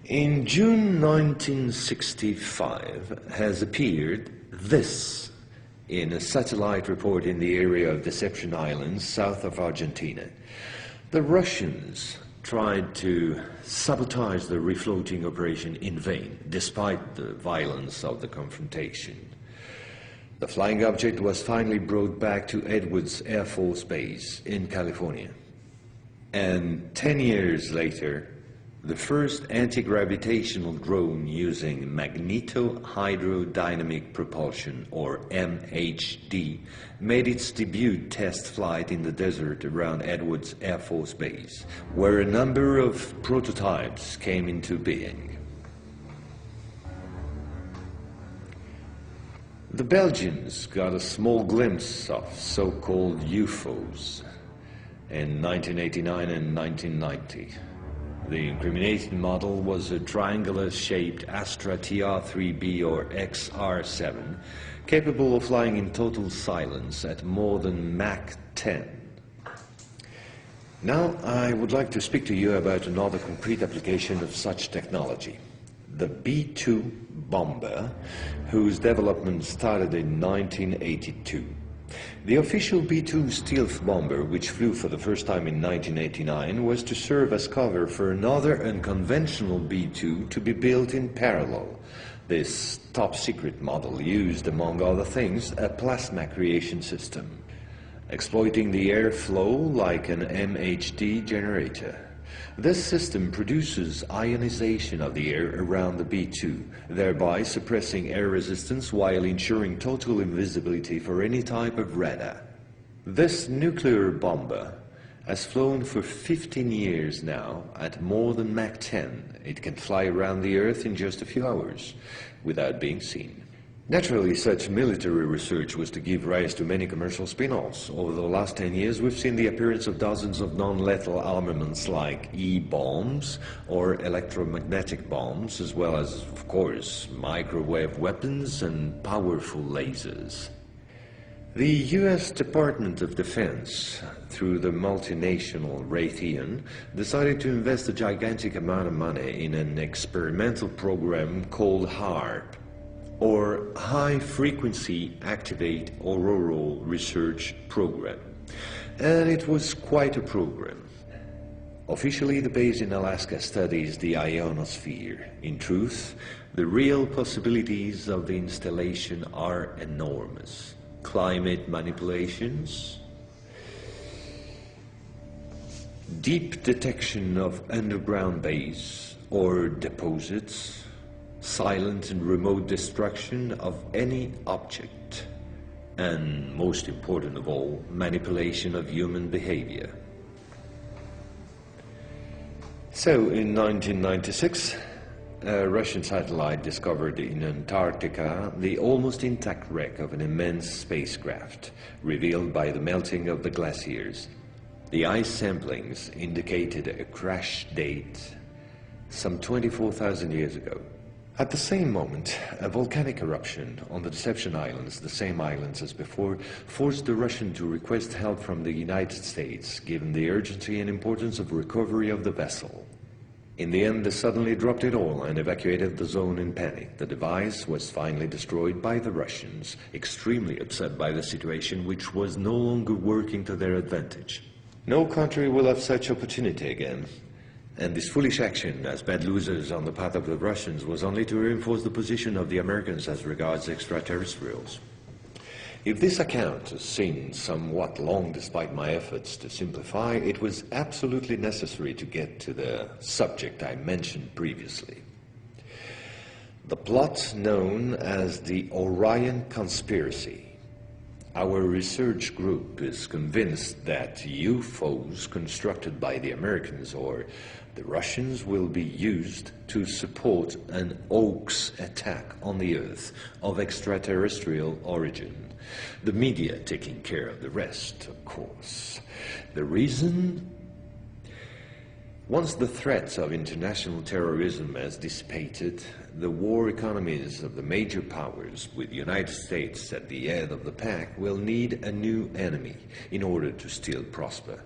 In June 1965 has appeared this in a satellite report in the area of Deception Islands, south of Argentina. The Russians tried to sabotage the refloating operation in vain, despite the violence of the confrontation. The flying object was finally brought back to Edwards Air Force Base in California. And 10 years later, the first anti-gravitational drone using magneto-hydrodynamic propulsion, or MHD, made its debut test flight in the desert around Edwards Air Force Base, where a number of prototypes came into being. The Belgians got a small glimpse of so-called UFOs in 1989 and 1990. The incriminated model was a triangular-shaped Astra TR-3B or XR-7, capable of flying in total silence at more than Mach 10. Now I would like to speak to you about another concrete application of such technology, the B-2 bomber, whose development started in 1982. The official B-2 stealth bomber, which flew for the first time in 1989, was to serve as cover for another unconventional B-2 to be built in parallel. This top-secret model used, among other things, a plasma creation system, exploiting the airflow like an MHD generator. This system produces ionization of the air around the B-2, thereby suppressing air resistance while ensuring total invisibility for any type of radar. This nuclear bomber has flown for 15 years now at more than Mach 10. It can fly around the Earth in just a few hours without being seen. Naturally, such military research was to give rise to many commercial spin-offs. Over the last 10 years, we've seen the appearance of dozens of non-lethal armaments like E-bombs or electromagnetic bombs, as well as, of course, microwave weapons and powerful lasers. The U.S. Department of Defense, through the multinational Raytheon, decided to invest a gigantic amount of money in an experimental program called HAARP, or High Frequency Activate Auroral Research Program. And it was quite a program. Officially, the base in Alaska studies the ionosphere. In truth, the real possibilities of the installation are enormous. Climate manipulations, deep detection of underground base or deposits, silent and remote destruction of any object, and most important of all, manipulation of human behavior. So in 1996, a Russian satellite discovered in Antarctica the almost intact wreck of an immense spacecraft, revealed by the melting of the glaciers. The ice samplings indicated a crash date some 24,000 years ago. At the same moment, a volcanic eruption on the Deception Islands, the same islands as before, forced the Russian to request help from the United States, given the urgency and importance of recovery of the vessel. In the end, they suddenly dropped it all and evacuated the zone in panic. The device was finally destroyed by the Russians, extremely upset by the situation, which was no longer working to their advantage. No country will have such opportunity again. And this foolish action, as bad losers on the part of the Russians, was only to reinforce the position of the Americans as regards extraterrestrials. If this account seemed somewhat long despite my efforts to simplify, it was absolutely necessary to get to the subject I mentioned previously. The plot known as the Orion Conspiracy. Our research group is convinced that UFOs constructed by the Americans or the Russians will be used to support an hoax attack on the Earth of extraterrestrial origin. The media taking care of the rest, of course. The reason? Once the threat of international terrorism has dissipated, the war economies of the major powers, with the United States at the head of the pack, will need a new enemy in order to still prosper.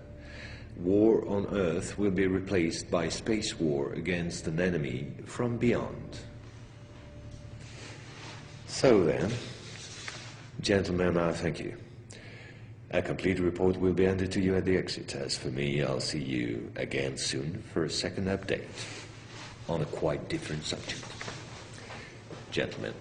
war on Earth will be replaced by space war against an enemy from beyond. So then, gentlemen, I thank you. A complete report will be handed to you at the exit. As for me, I'll see you again soon for a second update on a quite different subject. Gentlemen.